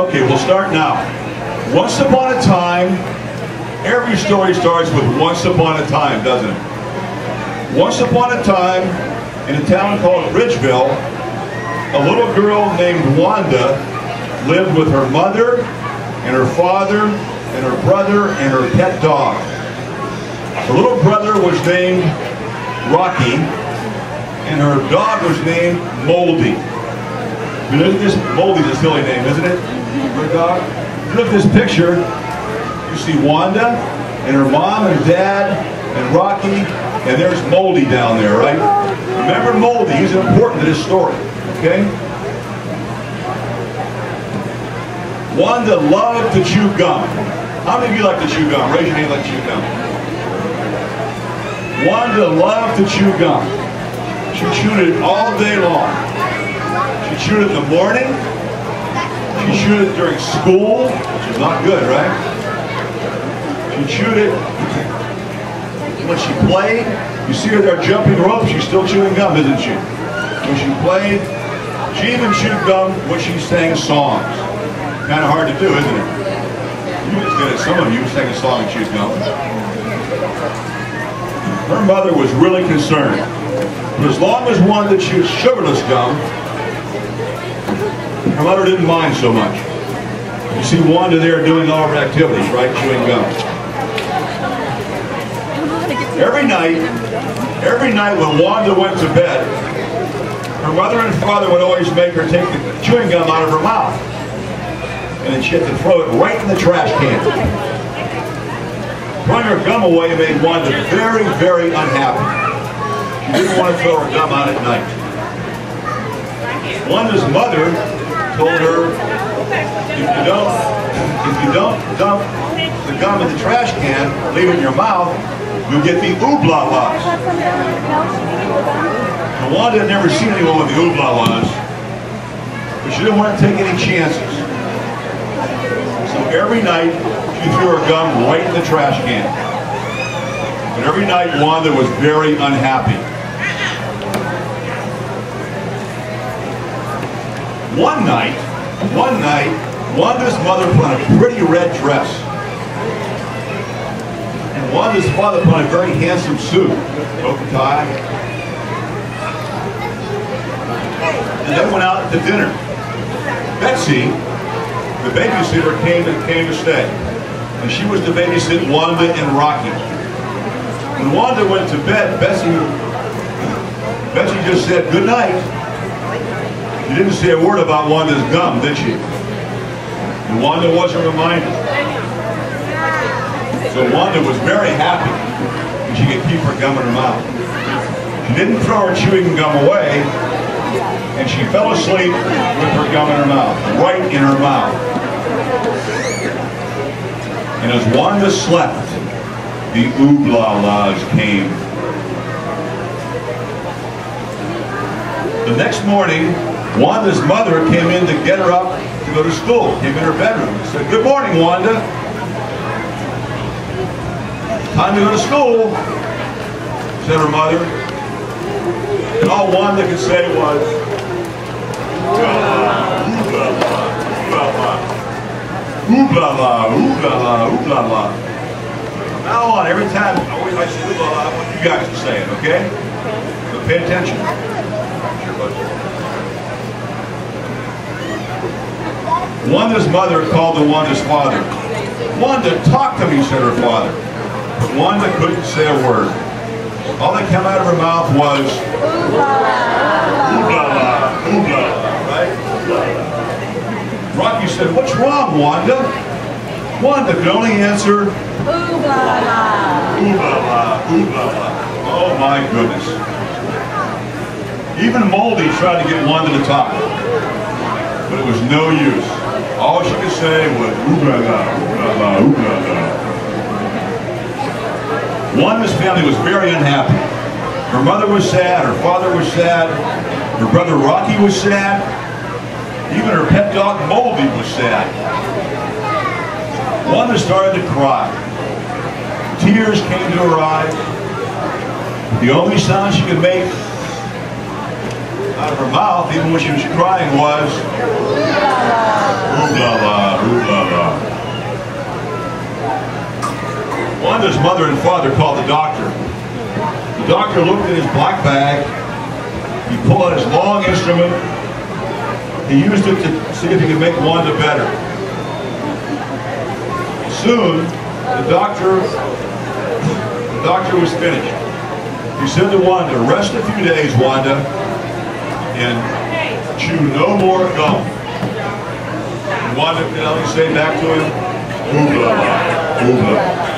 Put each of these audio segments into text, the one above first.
Okay, we'll start now. Once upon a time, every story starts with once upon a time, doesn't it? Once upon a time, in a town called Bridgeville, a little girl named Wanda lived with her mother and her father and her brother and her pet dog. Her little brother was named Rocky, and her dog was named Moldy. Moldy's a silly name, isn't it? For a dog. If you look at this picture, you see Wanda and her mom and dad and Rocky, and there's Moldy down there, right? Remember Moldy, he's important to this story, okay? Wanda loved to chew gum. How many of you like to chew gum? Raise your hand like to chew gum. Wanda loved to chew gum. She chewed it all day long. She chewed it in the morning. She chewed it during school, which is not good, right? She chewed it when she played. You see her there jumping rope, she's still chewing gum, isn't she? When she played, she even chewed gum when she sang songs. Kind of hard to do, isn't it? You just did it. Some of you sang a song and chewed gum. Her mother was really concerned. But as long as Wanda chewed sugarless gum, her mother didn't mind so much. You see Wanda there doing all her activities, right? Chewing gum. Every night when Wanda went to bed, her mother and father would always make her take the chewing gum out of her mouth. And then she had to throw it right in the trash can. Throwing her gum away made Wanda very, very unhappy. She didn't want to throw her gum out at night. Wanda's mother told her, if you don't dump the gum in the trash can, leave it in your mouth, you'll get the Oblahlahs. Now, Wanda had never seen anyone with the Oblahlahs, but she didn't want to take any chances. So every night, she threw her gum right in the trash can. And every night, Wanda was very unhappy. One night, Wanda's mother put on a pretty red dress. And Wanda's father put on a very handsome suit, coat and tie. And they went out to dinner. Betsy, the babysitter, came to stay. And she was to babysit Wanda and Rocky. When Wanda went to bed, Betsy just said, "Good night." She didn't say a word about Wanda's gum, did she? And Wanda wasn't reminded. So Wanda was very happy that she could keep her gum in her mouth. She didn't throw her chewing gum away, and she fell asleep with her gum in her mouth, right in her mouth. And as Wanda slept, the Oblahlahs came. The next morning, Wanda's mother came in to get her up to go to school, came in her bedroom and said, "Good morning, Wanda. Time to go to school," said her mother. And all Wanda could say was, "Oblahlahs, Oblahlahs, Oblahlahs, Oblahlahs, Oblahlahs." From now on, every time I say Oblahlahs, I want you guys to say it, okay? So pay attention. Wanda's mother called to Wanda's father. "Wanda, talk to me," said her father. But Wanda couldn't say a word. All that came out of her mouth was Oblahlahs, Oblahlahs, right? Rocky said, "What's wrong, Wanda?" Wanda could only answer Oblahlahs, Oblahlahs, Oblahlahs. Oh my goodness. Even Moldy tried to get Wanda to talk, but it was no use. All she could say was Oblahlahs, Oblahlahs, Oblahlahs. Wanda's family was very unhappy. Her mother was sad, her father was sad, her brother Rocky was sad, even her pet dog Moldy was sad. Wanda started to cry. Tears came to her eyes. The only sound she could make, out of her mouth, even when she was crying, was Oblahlahs, Oblahlahs. Wanda's mother and father called the doctor. The doctor looked in his black bag. He pulled out his long instrument. He used it to see if he could make Wanda better. Soon, the doctor was finished. He said to Wanda, "Rest a few days, Wanda, and chew no more gum." And Wanda could only say back to him, "Oblahlahs, Oblahlahs."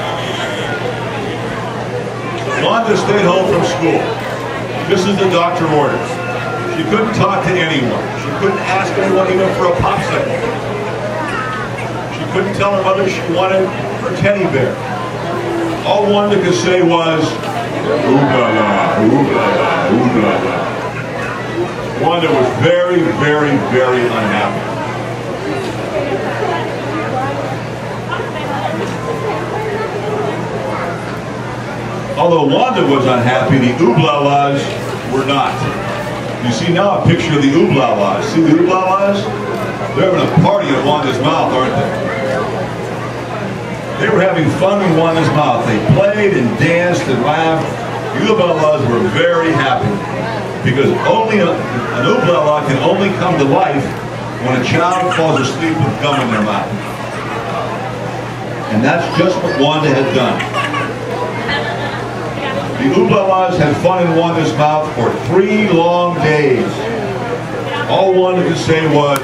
Wanda stayed home from school, just as the doctor ordered. She couldn't talk to anyone. She couldn't ask anyone even for a popsicle. She couldn't tell her mother she wanted her teddy bear. All Wanda could say was, "Oblahlahs, Oblahlahs, Oblahlahs." Wanda was very, very, very unhappy. Although Wanda was unhappy, the Oblahlahs were not. You see now a picture of the Oblahlahs. See the Oblahlahs? They're having a party at Wanda's mouth, aren't they? They were having fun in Wanda's mouth. They played and danced and laughed. The Oblahlahs were very happy because only an Oblahlahs can only come to life when a child falls asleep with gum in their mouth. And that's just what Wanda had done. The Oblahlahs had fun in Wanda's mouth for 3 long days. All Wanda could say was,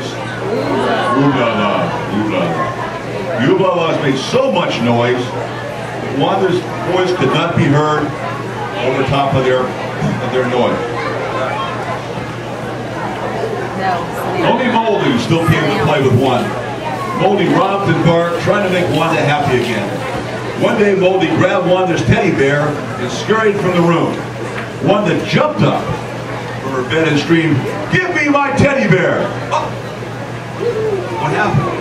"Oblahlahs, Oblahlahs." The Oblahlahs made so much noise that Wanda's voice could not be heard over top of their noise. Only Moldy still came to play with Wanda. Moldy romped and barked, trying to make Wanda happy again. One day, Moldy grabbed Wanda's teddy bear and scurried from the room. Wanda jumped up from her bed and screamed, "Give me my teddy bear!" Oh. What happened?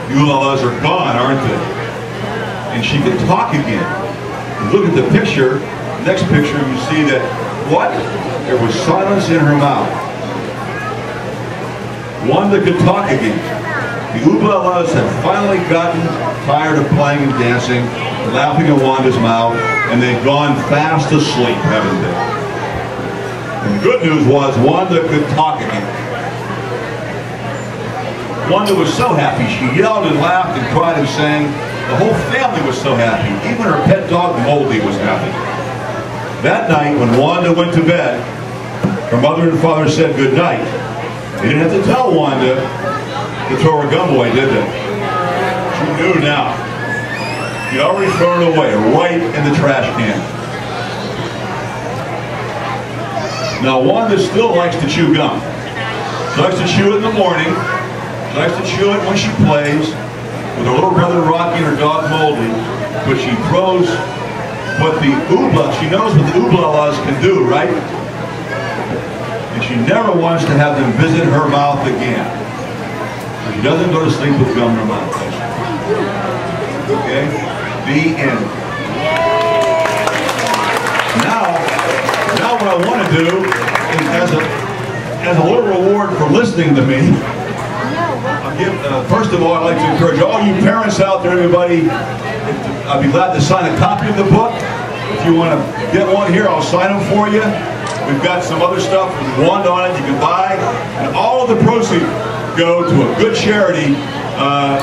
The Oblahlahs are gone, aren't they? And she can talk again. And look at the picture. Next picture, you see that, what? There was silence in her mouth. Wanda could talk again. The Oblahlahs had finally gotten tired of playing and dancing, laughing at Wanda's mouth, and they'd gone fast asleep, haven't they? And the good news was Wanda could talk again. Wanda was so happy. She yelled and laughed and cried and sang. The whole family was so happy. Even her pet dog, Moldy, was happy. That night, when Wanda went to bed, her mother and father said good night. They didn't have to tell Wanda to throw her gum away, did they? She knew now. She'd already thrown it away, right in the trash can. Now, Wanda still likes to chew gum. She likes to chew it in the morning. She likes to chew it when she plays with her little brother Rocky and her dog Moldy. But she throws what the she knows what the Oblahlahs can do, right? And she never wants to have them visit her mouth again. So she doesn't go to sleep with gum in her mouth. Okay? The end. Now what I want to do is, as a little reward for listening to me, first of all, I'd like to encourage all you parents out there, everybody, I'd be glad to sign a copy of the book. If you want to get one here, I'll sign them for you. We've got some other stuff with Wanda on it you can buy. And all of the proceeds go to a good charity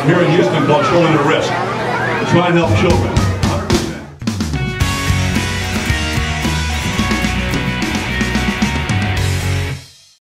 here in Houston called Children at Risk, to try and help children.